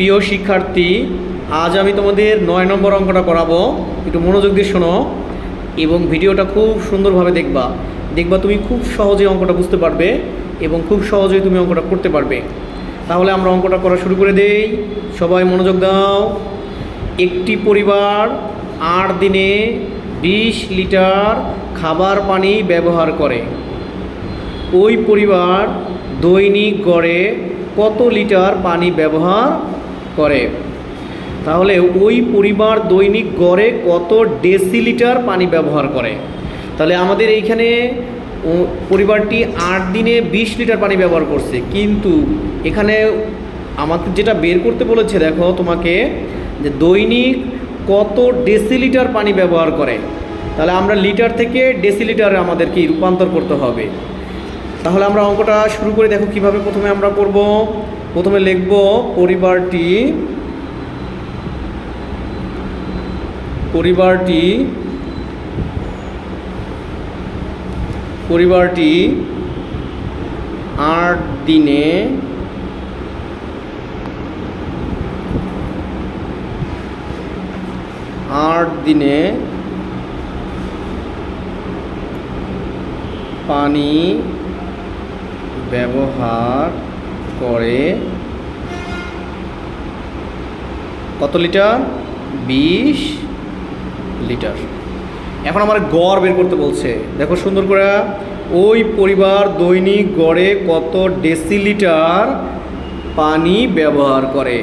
প্রিয় শিক্ষার্থী, আজ আমি তোমাদের ৯ নম্বর অঙ্কটা করাবো। একটু মনোযোগ দিয়ে শোনো এবং ভিডিওটা খুব সুন্দরভাবে দেখবা তুমি খুব সহজে অঙ্কটা বুঝতে পারবে এবং খুব সহজেই তুমি অঙ্কটা করতে পারবে। তাহলে আমরা অঙ্কটা করা শুরু করে দেই। সবাই মনোযোগ দাও। একটি পরিবার ৮ দিনে ২০ লিটার খাবার পানি ব্যবহার করে। ওই পরিবার দৈনিক গড়ে কত লিটার পানি ব্যবহার করে? তাহলে ওই পরিবার দৈনিক গড়ে কত ডেসিলিটার পানি ব্যবহার করে? তাহলে আমাদের এইখানে পরিবারটি ৮ দিনে ২০ লিটার পানি ব্যবহার করছে, কিন্তু এখানে আমাকে যেটা বের করতে বলেছে, দেখো তোমাকে যে দৈনিক কত ডেসিলিটার পানি ব্যবহার করে। তাহলে আমরা লিটার থেকে ডেসিলিটারে আমাদেরকে রূপান্তর করতে হবে। তাহলে আমরা অঙ্কটা শুরু করে দেখো কিভাবে প্রথমে আমরা করব। প্রথমে লিখব পরিবারটি ৮ দিনে পানি ব্যবহার করে কত লিটার? ২০ লিটার। এখন আমার গড় বের করতে বলছে। দেখো সুন্দর করে, ওই পরিবার দৈনিক গড়ে কত ডেসিলিটার পানি ব্যবহার করে।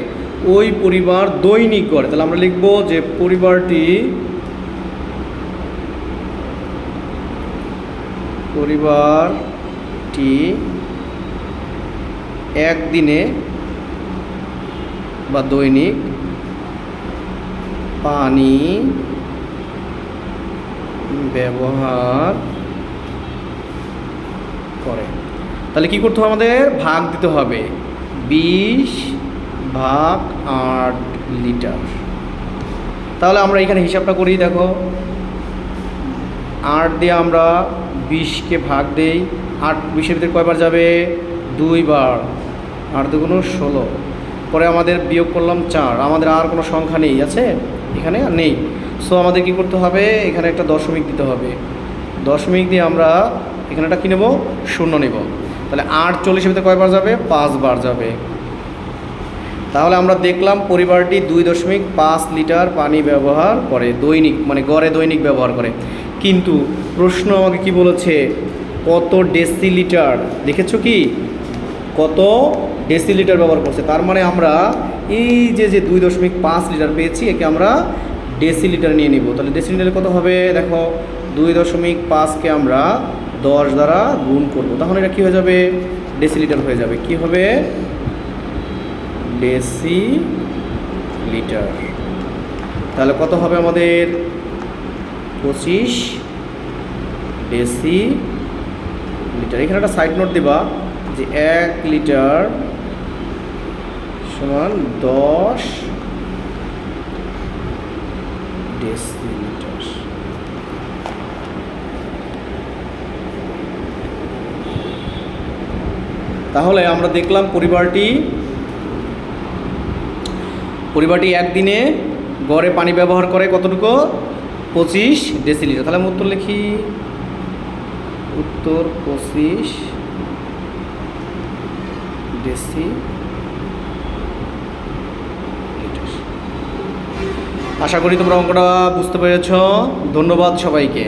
ওই পরিবার দৈনিক গড়ে, তাহলে আমরা লিখব যে পরিবারটি একদিনে বা দৈনিক পানি ব্যবহার করে। তাহলে কি করতে হবে? আমাদের ভাগ দিতে হবে। 20/8 লিটার। তাহলে আমরা এখানে হিসাবটা করি। দেখো ৮ দিয়ে আমরা 20কে ভাগ দেই। ৮ 20-এর ভিতরে কয়বার যাবে? 2 বার। ৮ × 16। পরে আমাদের বিয়োগ করলাম 4। আমাদের আর কোনো সংখ্যা নেই, আছে এখানে নেই। সো আমাদের কি করতে হবে? এখানে একটা দশমিক দিতে হবে। দশমিক দিয়ে আমরা এখানে একটা কী নেব? 0 নেব। তাহলে 8 40-এর ভিতরে কয়বার যাবে? 5 বার যাবে। তাহলে আমরা দেখলাম পরিবারটি 2.5 লিটার পানি ব্যবহার করে দৈনিক, মানে গড়ে দৈনিক ব্যবহার করে। কিন্তু প্রশ্ন আমাকে কি বলেছে? কত ডেসিলিটার। দেখেছো কি কত ডেসিলিটার ব্যবহার করছে? তার মানে আমরা এই যে 2.5 লিটার পেয়েছি, একে আমরা ডেসিলিটার নিয়ে নিব। তাহলে ডেসিলিটারে কত হবে? দেখো 2.5কে আমরা 10 দ্বারা গুণ করব, তখন এটা কী হয়ে যাবে? ডেসিলিটার হয়ে যাবে। কি হবে? ডেসিলিটার। তাহলে কত হবে আমাদের? 25 ডেসিলিটার। এখানে একটা সাইড নোট দিবা যে 1 লিটার সমান 10 ডেসিলিটার। তাহলে আমরা দেখলাম পরিবারটি একদিনে গড়ে পানি ব্যবহার করে কতটুকু? 25 ডেসিলিটার। তাহলে আমি উত্তর লিখি। উত্তর 25 ডেসিলিটার। আশা করি তোমরা অঙ্কটা বুঝতে পেরেছ। ধন্যবাদ সবাইকে।